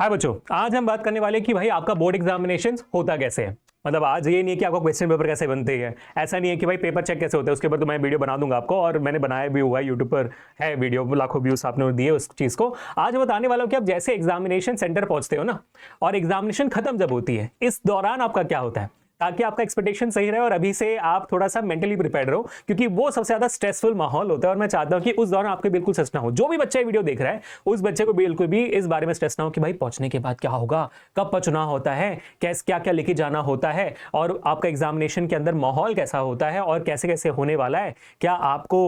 हाय बच्चों, आज हम बात करने वाले हैं कि भाई आपका बोर्ड एग्जामिनेशन होता कैसे है। मतलब आज ये नहीं है कि आपका क्वेश्चन पेपर कैसे बनते हैं, ऐसा नहीं है कि भाई पेपर चेक कैसे होता है, उसके ऊपर तो मैं वीडियो बना दूंगा आपको, और मैंने बनाया भी हुआ है, यूट्यूब पर है वीडियो, लाखों व्यूज आपने दिए उस चीज को। आज मैं बताने वाला हूँ कि आप जैसे एग्जामिनेशन सेंटर पहुंचते हो ना, और एग्जामिनेशन खत्म जब होती है, इस दौरान आपका क्या होता है, ताकि आपका एक्सपेक्टेशन सही रहे और अभी से आप थोड़ा सा मेंटली प्रिपेयर रहो, क्योंकि वो सबसे ज्यादा स्ट्रेसफुल माहौल होता है। और मैं चाहता हूं कि उस दौरान आपके बिल्कुल स्ट्रेस ना हो। जो भी बच्चा ये वीडियो देख रहा है उस बच्चे को बिल्कुल भी इस बारे में स्ट्रेस ना हो कि भाई पहुंचने के बाद क्या होगा, कब पहुंचना होता है, कैसे क्या क्या लेके जाना होता है, और आपका एग्जामिनेशन के अंदर माहौल कैसा होता है और कैसे कैसे होने वाला है, क्या आपको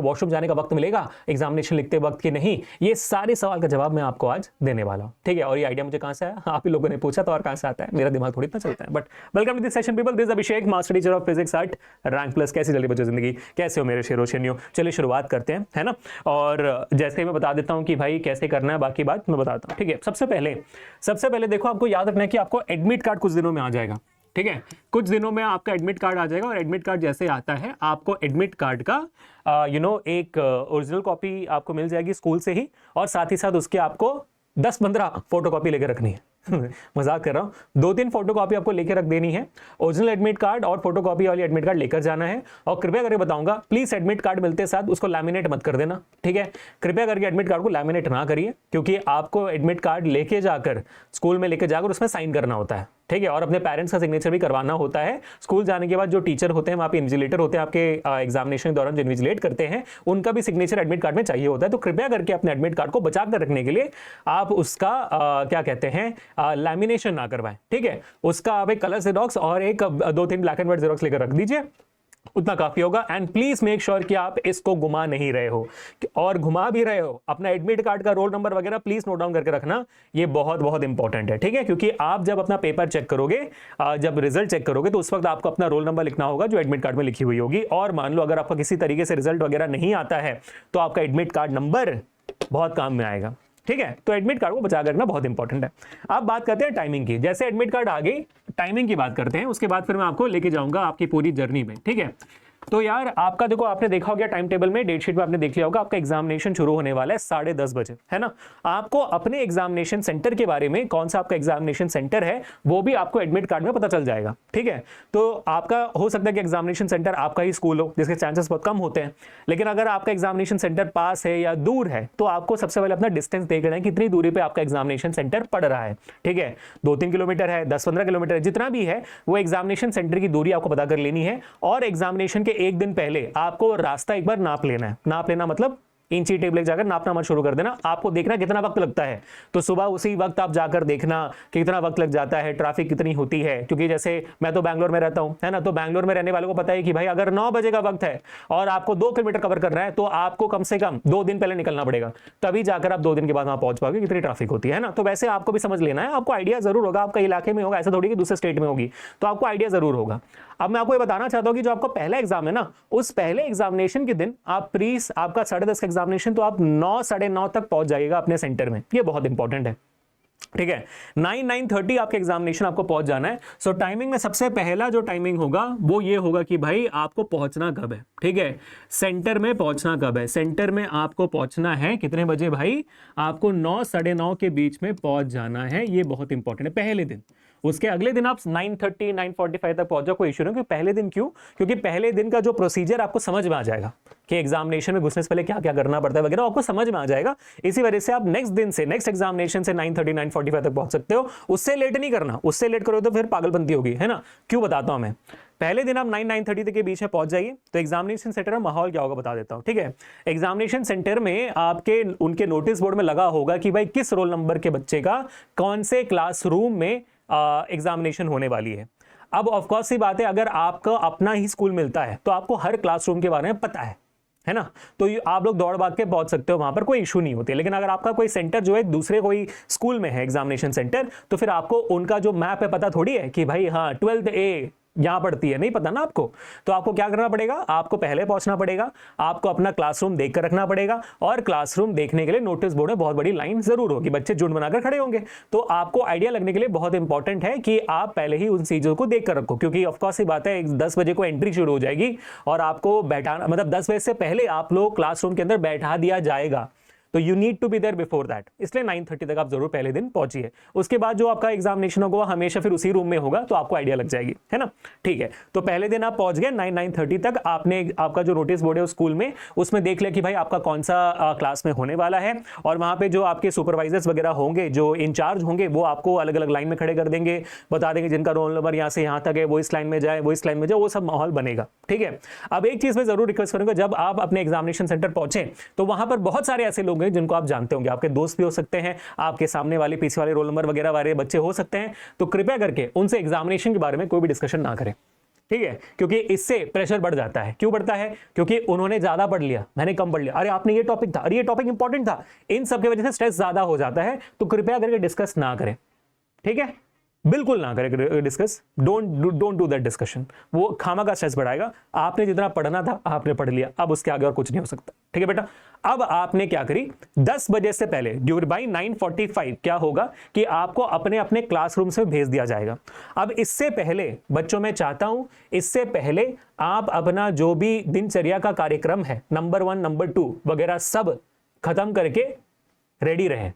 वॉशरूम जाने का वक्त मिलेगा एग्जामिनेशन लिखते वक्त कि नहीं। ये सारे सवाल का जवाब मैं आपको आज देने वाला हूं, ठीक है। और ये आइडिया मुझे कहां से आया, आप ही लोगों ने पूछा तो, और कहां से आता है, मेरा दिमाग थोड़ी इतना चलता है। But welcome session people, this Abhishek, master teacher of physics at Rank Plus. कैसी चल रही बच्चों जिंदगी, कैसे हो मेरे शेरो शेनियो। चलिए शुरुआत करते हैं, है ना। और जैसे मैं बता देता हूं कि भाई कैसे करना है, बाकी बात मैं बताता हूं, ठीक है। सबसे पहले देखो, आपको याद रखना है कि आपको एडमिट कार्ड कुछ दिनों में आ जाएगा, ठीक है। कुछ दिनों में आपका एडमिट कार्ड आ जाएगा, और एडमिट कार्ड जैसे आता है आपको एडमिट कार्ड का एक ओरिजिनल कॉपी आपको मिल जाएगी स्कूल से ही, और साथ ही साथ उसके आपको 10-15 फोटो कॉपी लेकर रखनी है। मजाक कर रहा हूं, 2-3 फोटो कॉपी आपको लेकर रख देनी है। ओरिजिनल एडमिट कार्ड और फोटो कॉपी वाली एडमिट कार्ड लेकर जाना है। और कृपया करके बताऊंगा, प्लीज एडमिट कार्ड मिलते साथ उसको लैमिनेट मत कर देना, ठीक है। कृपया करके एडमिट कार्ड को लैमिनेट ना करिए, क्योंकि आपको एडमिट कार्ड लेके जाकर स्कूल में लेके जाकर उसमें साइन करना होता है, ठीक है। और अपने पेरेंट्स का सिग्नेचर भी करवाना होता है। स्कूल जाने के बाद जो टीचर होते हैं, वहां पे इन्विजिलेटर होते हैं आपके एग्जामिनेशन के दौरान जो इन्विजिलेट करते हैं, उनका भी सिग्नेचर एडमिट कार्ड में चाहिए होता है। तो कृपया करके अपने एडमिट कार्ड को बचा कर रखने के लिए आप उसका क्या कहते हैं, लैमिनेशन ना करवाएं, ठीक है। उसका आप एक कलर जेरोक्स और एक 2-3 ब्लैक एंड व्हाइट जेरोक्स लेकर रख दीजिए, उतना काफी होगा। एंड प्लीज मेक श्योर कि आप इसको घुमा नहीं रहे हो, और घुमा भी रहे हो अपना एडमिट कार्ड का रोल नंबर वगैरह प्लीज नोट डाउन करके रखना, ये बहुत बहुत इंपॉर्टेंट है, ठीक है। क्योंकि आप जब अपना पेपर चेक करोगे, जब रिजल्ट चेक करोगे, तो उस वक्त आपको अपना रोल नंबर लिखना होगा जो एडमिट कार्ड में लिखी हुई होगी। और मान लो अगर आपका किसी तरीके से रिजल्ट वगैरह नहीं आता है, तो आपका एडमिट कार्ड नंबर बहुत काम में आएगा, ठीक है। तो एडमिट कार्ड को बचा कर रखना बहुत इंपॉर्टेंट है। अब बात करते हैं टाइमिंग की। जैसे एडमिट कार्ड आ गई, टाइमिंग की बात करते हैं, उसके बाद फिर मैं आपको लेके जाऊंगा आपकी पूरी जर्नी में, ठीक है। तो यार आपका देखो, आपने देखा होगा टाइम टेबल में, डेट शीट में आपने देख लिया होगा, आपका एग्जामिनेशन शुरू होने वाला है 10:30 बजे, है ना। आपको अपने एग्जामिनेशन सेंटर के बारे में, कौन सा आपका एग्जामिनेशन सेंटर है, वो भी आपको एडमिट कार्ड में पता चल जाएगा, ठीक है। तो आपका हो सकता है कि एग्जामिनेशन सेंटर आपका ही स्कूल हो, जिसके चांसेस बहुत कम होते हैं। लेकिन अगर आपका एग्जामिनेशन सेंटर पास है या दूर है, तो आपको सबसे पहले अपना डिस्टेंस देख लेना है, कितनी दूरी पे आपका एग्जामिनेशन सेंटर पड़ रहा है, ठीक है। 2-3 किलोमीटर है, 10-15 किलोमीटर है, जितना भी है, वो एग्जामिनेशन सेंटर की दूरी आपको पता कर लेनी है। और एग्जामिनेशन के एक दिन पहले आपको रास्ता एक बार नाप लेना है। नाप लेना मतलब इंची टेप लेकर जाकर नापना मत शुरू कर देना, आपको देखना कितना वक्त लगता है। तो सुबह उसी वक्त आप जाकर देखना कितना वक्त लग जाता है, ट्रैफिक कितनी होती है। क्योंकि जैसे मैं तो बैंगलोर में रहता हूं, है ना, तो बैंगलोर में रहने वालों को पता है कि भाई अगर 9 बजे का वक्त है और आपको 2 किलोमीटर कवर करना है, तो आपको कम से कम 2 दिन पहले निकलना पड़ेगा, तभी जाकर आप 2 दिन के बाद वहां पहुंच पाओगे, कितनी ट्रैफिक होती है ना। तो वैसे आपको भी समझ लेना है, आपको आइडिया जरूर होगा, आपका इलाके में होगा, ऐसा थोड़ी कि दूसरे स्टेट में होगी, तो आपको आइडिया जरूर होगा। अब मैं आपको ये बताना चाहता हूं कि जो आपका पहला एग्जाम है ना, उस पहले एग्जामिनेशन के दिन आप प्लीज, आपका 10:30 का एग्जामिनेशन, तो आप 9-9:30 तक पहुंच जाइएगा अपने सेंटर में, ये बहुत इंपॉर्टेंट है, ठीक है। 9-9:30 आपके एग्जामिनेशन आपको पहुंच जाना है। सो टाइमिंग में सबसे पहला जो टाइमिंग होगा वो ये होगा कि भाई आपको पहुंचना कब है, ठीक है। सेंटर में पहुंचना कब है, सेंटर में आपको पहुंचना है कितने बजे भाई, आपको 9-9:30 के बीच में पहुंच जाना है, ये बहुत इंपॉर्टेंट है पहले दिन। उसके अगले दिन आप 9:30-9:45 तक पहुंच जाओ, कोई इशू नहीं। क्योंकि पहले दिन क्यों, क्योंकि पहले दिन का जो प्रोसीजर आपको समझ में आ जाएगा कि एग्जामिनेशन में घुसने से पहले क्या क्या करना पड़ता है वगैरह, आपको समझ में आ जाएगा। इसी वजह से आप नेक्स्ट दिन से, नेक्स्ट एग्जामिनेशन से 9:30-9:45 तक पहुंच सकते हो। उससे लेट नहीं करना, उससे लेट करो तो फिर पागलपंती होगी, है ना। क्यों बताता हूं मैं, पहले दिन आप 9-9:30 तक के बीच में पहुंच जाइए। तो एग्जामिनेशन सेंटर में माहौल क्या होगा बता देता हूं, ठीक है। एग्जामिनेशन सेंटर में आपके उनके नोटिस बोर्ड में लगा होगा कि भाई किस रोल नंबर के बच्चे का कौन से क्लासरूम में एग्जामिनेशन होने वाली है। अब ऑफ कोर्स सी बात है, अगर आपका अपना ही स्कूल मिलता है तो आपको हर क्लासरूम के बारे में पता है ना, तो आप लोग दौड़ भाग के पहुंच सकते हो, वहां पर कोई इशू नहीं होती। लेकिन अगर आपका कोई सेंटर जो है दूसरे कोई स्कूल में है एग्जामिनेशन सेंटर, तो फिर आपको उनका जो मैप है पता थोड़ी है कि भाई हाँ 12th A यहां पड़ती है, नहीं पता ना आपको। तो आपको क्या करना पड़ेगा, आपको पहले पहुंचना पड़ेगा, आपको अपना क्लासरूम देखकर रखना पड़ेगा। और क्लासरूम देखने के लिए नोटिस बोर्ड में बहुत बड़ी लाइन जरूर होगी, बच्चे झुंड बनाकर खड़े होंगे। तो आपको आइडिया लगने के लिए बहुत इंपॉर्टेंट है कि आप पहले ही उन चीजों को देख कर रखो, क्योंकि ऑफकोर्स ये बात है 10 बजे को एंट्री शुरू हो जाएगी और आपको बैठाना, मतलब 10 बजे से पहले आप लोग क्लासरूम के अंदर बैठा दिया जाएगा। तो you need to be there before that, इसलिए 9:30 तक आप जरूर पहले दिन पहुंचिए। उसके बाद जो आपका एग्जामिनेशन होगा वो हमेशा फिर उसी रूम में होगा, तो आपको आइडिया लग जाएगी, है ना। ठीक है, तो पहले दिन आप पहुंच गए 9:30 तक, आपने आपका जो नोटिस बोर्ड है उस स्कूल में उसमें देख लिया कि भाई आपका कौन सा क्लास में होने वाला है, और वहां पे जो आपके सुपरवाइजर्स वगैरह होंगे, जो इंचार्ज होंगे, वो आपको अलग अलग लाइन में खड़े कर देंगे, बता देंगे जिनका रोल नंबर यहाँ से यहाँ तक है वो इस लाइन में जाए, वो इस लाइन में जाए, वो सब माहौल बनेगा। ठीक है, अब एक चीज मैं जरूर रिक्वेस्ट करूंगा, जब आप अपने एग्जामिनेशन सेंटर पहुंचे तो वहां पर बहुत सारे ऐसे लोग हैं जिनको आप जानते होंगे, आपके दोस्त भी हो सकते हैं, आपके सामने वाले पीछे वाले रोल नंबर वगैरह वाले बच्चे हो सकते हैं, तो कृपया करके उनसे एग्जामिनेशन के बारे में कोई भी डिस्कशन ना करें। ठीक है, क्योंकि इससे प्रेशर बढ़ जाता है। क्यों बढ़ता है? क्योंकि उन्होंने ज्यादा पढ़ लिया, मैंने कम पढ़ लिया, अरे आपने ये टॉपिक था, अरे ये टॉपिक इंपॉर्टेंट था, इन सब की वजह से स्ट्रेस ज्यादा हो जाता है। तो कृपया करके डिस्कस ना करें, ठीक है, बिल्कुल ना करें discuss, don't do that discussion, वो खामा का स्ट्रेस बढ़ाएगा। आपने जितना पढ़ना था आपने पढ़ लिया, अब उसके आगे और कुछ नहीं हो सकता। ठीक है बेटा, अब आपने क्या करी, 10 बजे से पहले बाई 9:45 क्या होगा कि आपको अपने अपने क्लासरूम से भेज दिया जाएगा। अब इससे पहले बच्चों, मैं चाहता हूं इससे पहले आप अपना जो भी दिनचर्या का कार्यक्रम है, नंबर 1 नंबर 2 वगैरह सब खत्म करके रेडी रहें।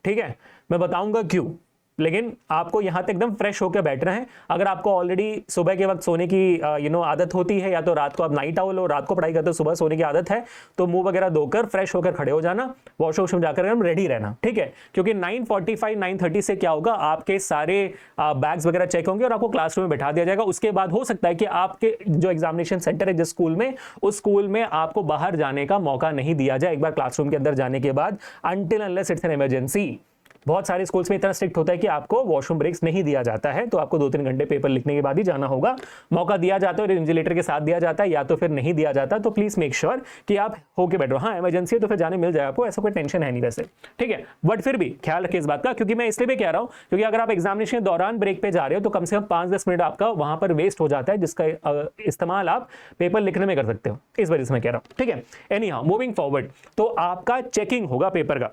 ठीक है, मैं बताऊंगा क्यों, लेकिन आपको यहां तक एकदम फ्रेश होकर बैठना है। अगर आपको ऑलरेडी सुबह के वक्त सोने की आदत होती है, या तो रात को आप नाइट आउल हो, रात को पढ़ाई करते हो, सुबह सोने की आदत है, तो मुंह वगैरह धोकर फ्रेश होकर खड़े हो जाना, वॉशरूम जाकर हम रेडी रहना। ठीक है, क्योंकि 9:45 9:30 से क्या होगा, आपके सारे बैग्स वगैरह चेक होंगे और आपको क्लासरूम में बैठा दिया जाएगा। उसके बाद हो सकता है कि आपके जो एग्जामिनेशन सेंटर है जिस स्कूल में, उस स्कूल में आपको बाहर जाने का मौका नहीं दिया जाए एक बार क्लासरूम के अंदर जाने के बाद, until unless it's an emergency. बहुत सारे स्कूल्स में इतना स्ट्रिक्ट होता है कि आपको वॉशरूम ब्रेक्स नहीं दिया जाता है, तो आपको 2-3 घंटे पेपर लिखने के बाद ही जाना होगा। मौका दिया जाता है और इन्विजिलेटर के साथ दिया जाता है, या तो फिर नहीं दिया जाता, तो प्लीज मेक श्योर कि आप होके बैठो। हाँ, इमरजेंसी है तो फिर जाने मिल जाए आपको, ऐसा कोई टेंशन है नहीं वैसे। ठीक है, बट फिर भी ख्याल रखिए इस बात का, क्योंकि मैं इसलिए भी कह रहा हूं क्योंकि अगर आप एग्जामिनेशन के दौरान ब्रेक पे जा रहे हो तो कम से कम 5-10 मिनट आपका वहां पर वेस्ट हो जाता है, जिसका इस्तेमाल आप पेपर लिखने में कर सकते हो, इस वजह से मैं कह रहा हूं। ठीक है, एनी हाउ मूविंग फॉरवर्ड, तो आपका चेकिंग होगा पेपर का,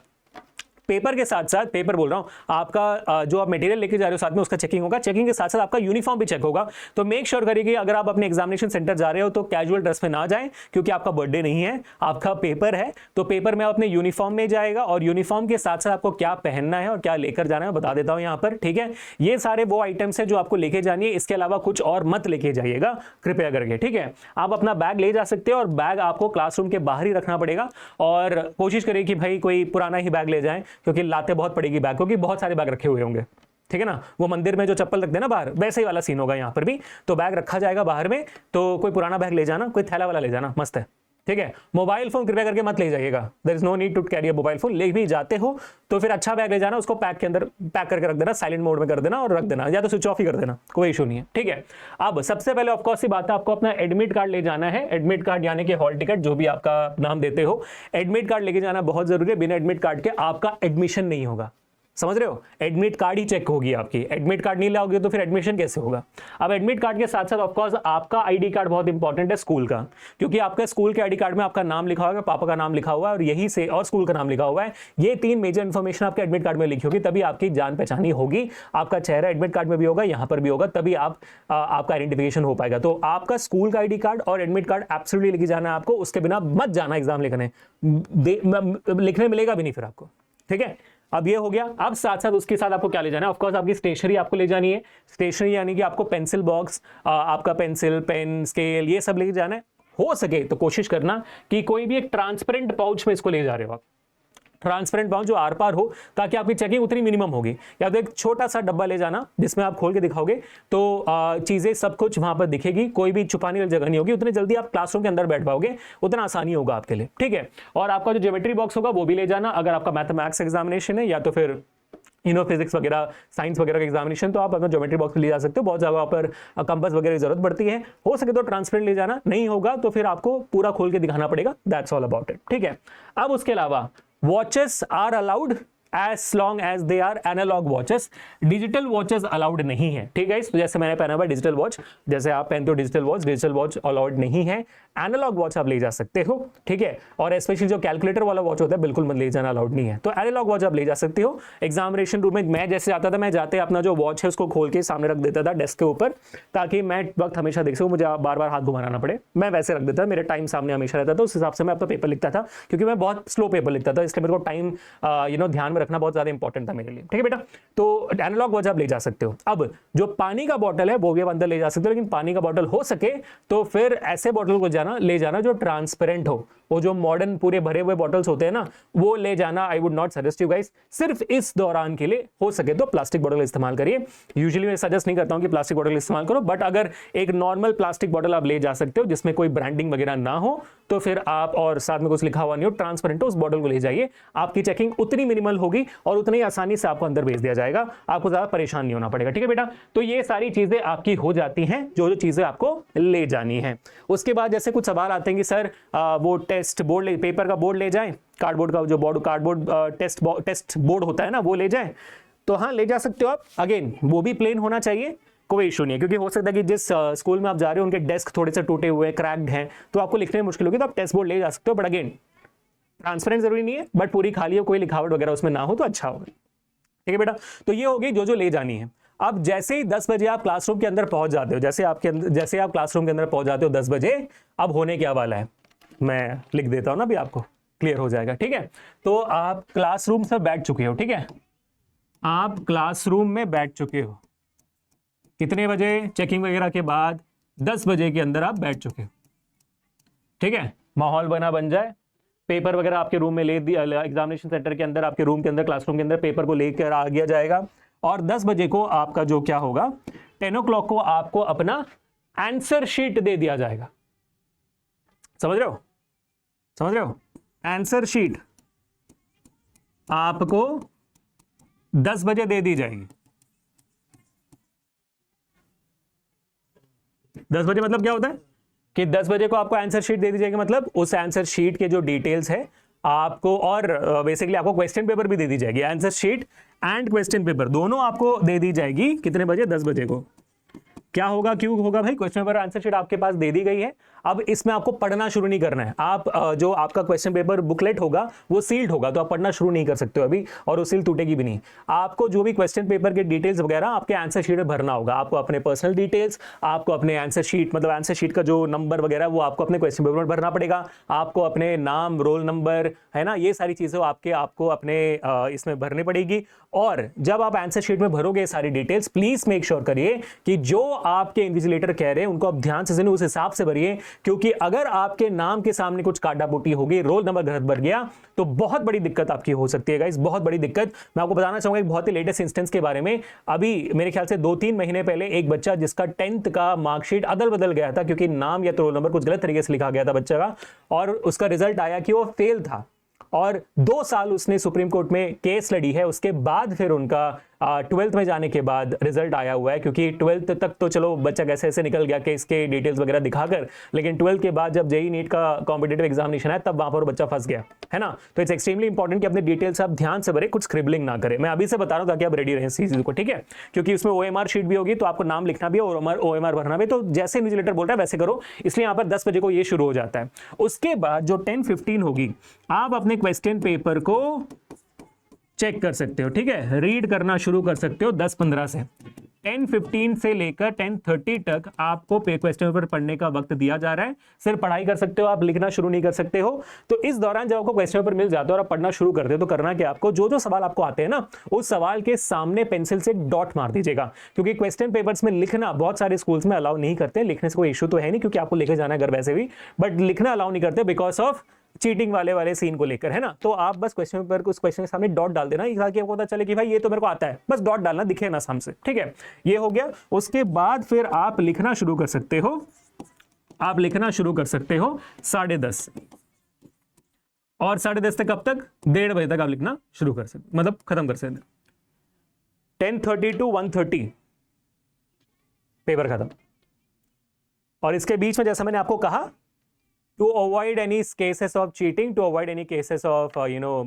पेपर के साथ साथ, पेपर बोल रहा हूं, आपका जो आप मटेरियल लेके जा रहे हो साथ में उसका चेकिंग होगा। चेकिंग के साथ साथ आपका यूनिफॉर्म भी चेक होगा। तो मेक श्योर करिए कि अगर आप अपने एग्जामिनेशन सेंटर जा रहे हो तो कैजुअल ड्रेस में ना जाएं, क्योंकि आपका बर्थडे नहीं है, आपका पेपर है। तो पेपर में अपने यूनिफॉर्म में जाएगा, और यूनिफॉर्म के साथ साथ आपको क्या पहनना है और क्या लेकर जाना है बता देता हूं यहां पर। ठीक है, ये सारे वो आइटम्स है जो आपको लेके जानी है, इसके अलावा कुछ और मत लेके जाइएगा कृपया करके। ठीक है, आप अपना बैग ले जा सकते हो और बैग आपको क्लासरूम के बाहर ही रखना पड़ेगा, और कोशिश करिए कि भाई कोई पुराना ही बैग ले जाएं, क्योंकि लाते बहुत पड़ेगी बैग, क्योंकि बहुत सारे बैग रखे हुए होंगे। ठीक है ना, वो मंदिर में जो चप्पल रखते हैं ना बाहर, वैसे ही वाला सीन होगा यहाँ पर भी। तो बैग रखा जाएगा बाहर में, तो कोई पुराना बैग ले जाना, कोई थैला वाला ले जाना, मस्त है। ठीक है, मोबाइल फोन कृपया करके मत ले जाइएगा, there is no need to carry a mobile phone. ले भी जाते हो तो फिर अच्छा बैग ले जाना, उसको पैक के अंदर पैक करके रख देना, साइलेंट मोड में कर देना और रख देना, या तो स्विच ऑफ ही कर देना, कोई इशू नहीं है। ठीक है, अब सबसे पहले ऑफकोर्स ही बात है, आपको अपना एडमिट कार्ड ले जाना है। एडमिट कार्ड यानी कि हॉल टिकट, जो भी आपका नाम देते हो, एडमिट कार्ड लेके जाना बहुत जरूरी है। बिना एडमिट कार्ड के आपका एडमिशन नहीं होगा, समझ रहे हो, एडमिट कार्ड ही चेक होगी आपकी। एडमिट कार्ड नहीं लाओगे तो फिर एडमिशन कैसे होगा। अब एडमिट कार्ड के साथ साथ ऑफकोर्स आपका आईडी कार्ड बहुत इंपॉर्टेंट है स्कूल का, क्योंकि आपका स्कूल के आईडी कार्ड में आपका नाम लिखा होगा, पापा का नाम लिखा हुआ है और यही से, और स्कूल का नाम लिखा हुआ है। ये 3 मेजर इंफॉर्मेशन आपके एडमिट कार्ड में लिखी होगी, तभी आपकी जान पहचानी होगी। आपका चेहरा एडमिट कार्ड में भी होगा, यहां पर भी होगा, तभी आपका आइडेंटिफिकेशन हो पाएगा। तो आपका स्कूल का आईडी कार्ड और एडमिट कार्ड एब्सोल्युटली लेके जाना है आपको, उसके बिना मत जाना एग्जाम लिखने, लिखने मिलेगा भी नहीं फिर आपको। ठीक है, अब ये हो गया। अब साथ साथ उसके साथ आपको क्या ले जाना है, ऑफकोर्स आपकी स्टेशनरी आपको ले जानी है। स्टेशनरी यानी कि आपको पेंसिल बॉक्स, आपका पेंसिल, पेन, स्केल, ये सब लेके जाना है। हो सके तो कोशिश करना कि कोई भी एक ट्रांसपेरेंट पाउच में इसको ले जा रहे हो आप, ट्रांसपेरेंट पाउच जो आर पार हो, ताकि आपकी चेकिंग उतनी मिनिमम होगी। या तो एक छोटा सा डब्बा ले जाना जिसमें आप खोल के दिखाओगे तो चीजें सब कुछ वहां पर दिखेगी, कोई भी छुपाने वाली जगह नहीं होगी। उतनी जल्दी आप क्लासरूम के अंदर बैठ पाओगे, उतना आसानी होगा आपके लिए। ठीक है, और आपका जो ज्योमेट्री बॉक्स होगा वो भी ले जाना, अगर आपका मैथमेटिक्स एग्जामिनेशन है या तो फिर फिजिक्स वगैरह, साइंस वगैरह का एग्जामिनेशन, तो आप अपना ज्योमेट्री बॉक्स ले जा सकते हो। बहुत जगह पर कंपास वगैरह की जरूरत पड़ती है, हो सके तो ट्रांसपेरेंट ले जाना, नहीं होगा तो फिर आपको पूरा खोल के दिखाना पड़ेगा। That's all about it. ठीक है, अब उसके अलावा watches are allowed as long as they are analog watches. Digital watches allowed नहीं है, ठीक है। तो जैसे मैंने पहना हुआ डिजिटल वॉच, जैसे आप पहनते हो डिजिटल वॉच अलाउड नहीं है। एनालॉग वॉच आप ले जा सकते हो, ठीक है। और स्पेशली जो कैलकुलेटर वाला वॉच होता है बिल्कुल मत ले जाना, अलाउड नहीं है। तो एनालॉग वॉच आप ले जा सकते हो। एग्जामिनेशन रूम में मैं जैसे आता था, मैं जाते अपना जो वॉच है उसको खोल के सामने रख देता था डेस्क के ऊपर, ताकि मैं वक्त हमेशा देख सकूं, मुझे बार बार हाथ घुमाना ना पड़े। मैं वैसे रख देता था, मेरे टाइम सामने हमेशा रहता था, उस हिसाब से मैं अपना पेपर लिखता था, क्योंकि मैं बहुत स्लो पेपर लिखता था, इसलिए मेरे को टाइम ध्यान में रखना बहुत ज्यादा इंपॉर्टेंट था मेरे लिए, ठीक है बेटा। तो एनालॉग वॉच आप ले जा सकते हो। अब जो पानी का बॉटल है वो भी आप अंदर ले जा सकते हो, लेकिन पानी का बॉटल हो सके तो फिर ऐसे बॉटल को ले जाना जो ट्रांसपेरेंट हो। वो जो मॉडर्न पूरे भरे हुए बॉटल्स होते हैं ना, वो ले जाना I would not suggest you guys. सिर्फ इस दौरान के लिए हो सके तो प्लास्टिक बॉटल इस्तेमाल करिए। यूजुअली मैं सजेस्ट नहीं करता हूं कि प्लास्टिक बॉटल इस्तेमाल करो, बट अगर एक नॉर्मल प्लास्टिक बॉटल आप ले जा सकते हो जिसमें कोई ब्रांडिंग वगैरह ना हो, तो फिर आप, और साथ में कुछ लिखा हुआ नहीं हो, ट्रांसपेरेंट हो, उस बॉटल को ले जाइए। आपकी चेकिंग उतनी मिनिमल होगी और उतनी आसानी से आपको अंदर भेज दिया जाएगा, आपको ज्यादा परेशान नहीं होना पड़ेगा, ठीक है बेटा। तो ये सारी चीजें आपकी हो जाती हैं, जो चीजें आपको ले जानी है। उसके बाद जैसे कुछ सवाल आते हैं कि सर वो टेस्ट बोर्ड, पेपर का बोर्ड ले जाएं, कार्डबोर्ड का जो कार्डबोर्ड टेस्ट बोर्ड होता है ना, वो ले जाएं, तो हाँ ले जा सकते हो आप। अगेन वो भी प्लेन होना चाहिए, कोई इशू नहीं है, क्योंकि हो सकता है कि जिस स्कूल में आप जा रहे हो उनके डेस्क थोड़े से टूटे हुए क्रैक्ड हैं, तो आपको लिखने में मुश्किल होगी, तो आप टेस्ट बोर्ड ले जा सकते हो। बट अगेन ट्रांसपेरेंट जरूरी नहीं है, बट पूरी खाली हो, कोई लिखावट वगैरह उसमें ना हो तो अच्छा होगा, ठीक है बेटा। तो ये होगी जो ले जानी है। अब जैसे ही 10 बजे आप क्लासरूम के अंदर पहुंच जाते हो, जैसे आप क्लासरूम के अंदर पहुंच जाते हो 10 बजे, अब होने क्या वाला है मैं लिख देता हूं ना, अभी आपको क्लियर हो जाएगा, ठीक है। तो आप क्लासरूम से बैठ चुके हो, ठीक है, आप क्लासरूम में बैठ चुके हो। कितने बजे? चेकिंग वगैरह के बाद 10 बजे के अंदर आप बैठ चुके हो, ठीक है। माहौल बन जाए, पेपर वगैरह आपके रूम में ले दिया, एग्जामिनेशन सेंटर के अंदर, आपके रूम के अंदर, क्लासरूम के अंदर पेपर को लेकर आ गया जाएगा। और 10 बजे को आपका जो क्या होगा, 10 o'clock को आपको अपना आंसर शीट दे दिया जाएगा। समझ रहे हो? आंसर शीट आपको 10 बजे दे दी जाएगी। 10 बजे मतलब क्या होता है कि 10 बजे को आपको आंसर शीट दे दी जाएगी, मतलब उस आंसर शीट के जो डिटेल्स है आपको, और बेसिकली आपको क्वेश्चन पेपर भी दे दी जाएगी। Answer sheet and question paper दोनों आपको दे दी जाएगी। कितने बजे? 10 बजे को। क्या होगा, क्यों होगा भाई? क्वेश्चन पेपर आंसर शीट आपके पास दे दी गई है, अब इसमें आपको पढ़ना शुरू नहीं करना है। आप जो आपका क्वेश्चन पेपर बुकलेट होगा वो सील्ड होगा, तो आप पढ़ना शुरू नहीं कर सकते हो अभी, और वो सील टूटेगी भी नहीं। आपको जो भी क्वेश्चन पेपर के डिटेल्स वगैरह आपके आंसर शीट में भरना होगा। आपको अपने पर्सनल डिटेल्स, आपको अपने आंसर शीट, मतलब आंसर शीट का जो नंबर वगैरह वो आपको अपने क्वेश्चन पेपर में भरना पड़ेगा। आपको अपने नाम, रोल नंबर, है ना, ये सारी चीजें आपको अपने इसमें भरनी पड़ेगी। और जब आप आंसर शीट में भरोगे सारी डिटेल्स, प्लीज मेक श्योर करिए कि जो आपके इन्विजिलेटर कह रहे हैं उनको आप ध्यान से सुनिए, उस हिसाब से भरिए, क्योंकि अगर आपके नाम के सामने कुछ काटापुटी होगी, रोल नंबर गलत भर गया, तो बहुत बड़ी दिक्कत आपकी हो सकती है गाइस, बहुत बड़ी दिक्कत। मैं आपको बताना चाहूंगा एक बहुत ही लेटेस्ट इंस्टेंस के बारे में। अभी मेरे ख्याल से 2-3 महीने पहले एक बच्चा जिसका 10th का मार्कशीट अदल बदल गया था, क्योंकि नाम या तो रोल नंबर कुछ गलत तरीके से लिखा गया था बच्चे का, और उसका रिजल्ट आया कि वो फेल था, और 2 साल उसने सुप्रीम कोर्ट में केस लड़ी है। उसके बाद फिर उनका 12th में जाने के बाद रिजल्ट आया हुआ है, क्योंकि 12th तक तो चलो बच्चा कैसे ऐसे निकल गया केस के डिटेल्स वगैरह दिखाकर, लेकिन 12th के बाद जब जेईई नीट का कॉम्पिटिटिव एग्जामिनेशन है तब वहां पर बच्चा फंस गया, है ना। तो इट्स एक्सट्रीमली इंपॉर्टेंट कि अपने डिटेल्स आप ध्यान से भरें, कुछ स्क्रिबलिंग ना करें। मैं अभी से बता रहा हूं ताकि आप रेडी रहें इस चीज को, ठीक है, क्योंकि उसमें ओएमआर शीट भी होगी, तो आपको नाम लिखना भी है और ओएमआर भरना भी, तो जैसे इन्विजिलेटर बोल रहा है वैसे करो। इसलिए यहाँ पर 10 बजे को ये शुरू हो जाता है। उसके बाद जो 10:15 होगी, आप अपने क्वेश्चन पेपर को चेक कर सकते हो, ठीक है, रीड करना शुरू कर सकते हो 10:15 से। 10:15 से लेकर 10:30 तक आपको क्वेश्चन पेपर पढ़ने का वक्त दिया जा रहा है। सिर्फ पढ़ाई कर सकते हो, आप लिखना शुरू नहीं कर सकते हो। तो इस दौरान जब आपको क्वेश्चन पेपर मिल जाता है और आप पढ़ना शुरू करते हो, तो करना क्या, आपको जो जो सवाल आपको आते हैं ना, उस सवाल के सामने पेंसिल से डॉट मार दीजिएगा, क्योंकि क्वेश्चन पेपर्स में लिखना बहुत सारे स्कूल्स में अलाउ नहीं करते। लिखने से कोई इशू तो है नहीं, क्योंकि आपको लेके जाना है घर वैसे भी, बट लिखना अलाउ नहीं करते बिकॉज ऑफ चीटिंग वाले सीन को लेकर, है ना। तो आप बस क्वेश्चन पेपर को उस क्वेश्चन के सामने डॉट डाल देना, ताकि आपको पता चले कि भाई ये तो मेरे को आता है, बस डॉट डालना, दिखे ना सामने से, ठीक है। ये हो गया। उसके बाद फिर आप लिखना शुरू कर सकते हो, आप लिखना शुरू कर सकते हो 10:30, और 10:30 तक कब तक? 1:30 बजे तक आप लिखना शुरू कर सकते, मतलब खत्म कर सकते। 10:30 to 1:30 पेपर खत्म। और इसके बीच में जैसा मैंने आपको कहा, to avoid any cases of cheating, to avoid any cases of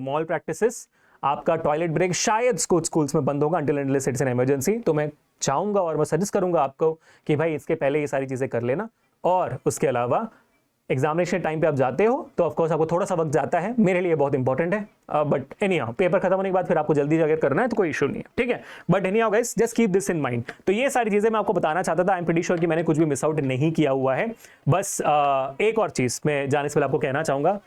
mall practices, आपका टॉयलेट ब्रेक शायद कुछ स्कूल्स में बंद होगा until unless it's an emergency. तो मैं चाहूंगा और मैं सजेस्ट करूंगा आपको कि भाई इसके पहले ये सारी चीजें कर लेना। और उसके अलावा एग्जामिनेशन टाइम पे आप जाते हो तो ऑफकोर्स आपको थोड़ा सा वक्त जाता है, मेरे लिए बहुत इंपॉर्टेंट है, बट एनी हाउ पेपर खत्म होने के बाद फिर आपको जल्दी अगर करना है तो कोई इशू नहीं है, ठीक है। But any how guys just keep this in mind. तो ये सारी चीजें मैं आपको बताना चाहता था। आई एम प्रीटी श्योर कि मैंने कुछ भी मिस आउट नहीं किया हुआ है। बस एक और चीज मैं जाने से पहले आपको कहना चाहूंगा,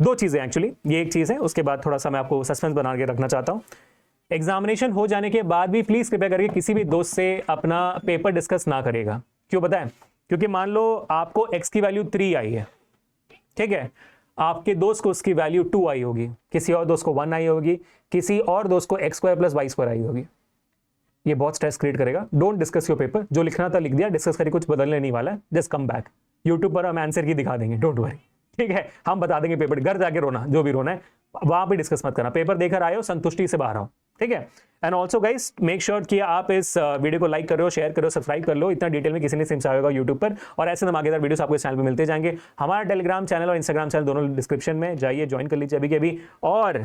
दो चीजें एक्चुअली, ये एक चीज है उसके बाद थोड़ा सा मैं आपको सस्पेंस बना के रखना चाहता हूँ। एग्जामिनेशन हो जाने के बाद भी प्लीज कृपया करके किसी भी दोस्त से अपना पेपर डिस्कस ना करेगा। क्यों पता है? क्योंकि मान लो आपको x की वैल्यू 3 आई है, ठीक है, आपके दोस्त को उसकी वैल्यू 2 आई होगी, किसी और दोस्त को 1 आई होगी, किसी और दोस्त को x² + y² आई होगी। ये बहुत स्ट्रेस क्रिएट करेगा। डोंट डिस्कस योर पेपर, जो लिखना था लिख दिया, डिस्कस करिए, कुछ बदलने नहीं वाला है। जस्ट कम बैक, यूट्यूब पर हम आंसर की दिखा देंगे, डोंट वरी, ठीक है। हम बता देंगे पेपर, घर जाके रोना जो भी रोना है, वहां पे डिस्कस मत करना। पेपर देकर आए हो, संतुष्टि से बाहर आओ, ठीक है। And also guys make sure कि आप इस वीडियो को लाइक करो, शेयर करो, सब्सक्राइब कर लो। इतना डिटेल में किसी ने समझाया होगा यूट्यूब पर, और ऐसे धमाकेदार वीडियोस आपको इस चैनल पे मिलते जाएंगे। हमारा टेलीग्राम चैनल और इंस्टाग्राम चैनल दोनों डिस्क्रिप्शन में, जाइए ज्वाइन कर लीजिए अभी के अभी। और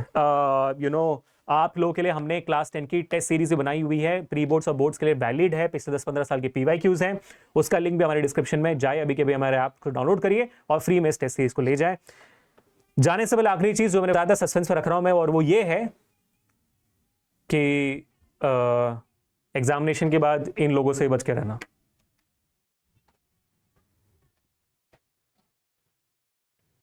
यू नो आप लोगों के लिए हमने क्लास 10 की टेस्ट सीरीज बनाई हुई है, प्री बोर्ड्स और बोर्ड्स के लिए वैलिड है, पिछले 10-15 साल के PYQs हैं, उसका लिंक भी हमारे डिस्क्रिप्शन में। जाए अभी के अभी हमारे ऐप को डाउनलोड करिए और फ्री में इस टेस्ट सीरीज को ले जाए। जाने से पहले आखिरी चीज जो मैंने बताया था, सस्पेंस पर रख रहा हूं मैं, और वो ये है कि एग्जामिनेशन के बाद इन लोगों से बच के रहना।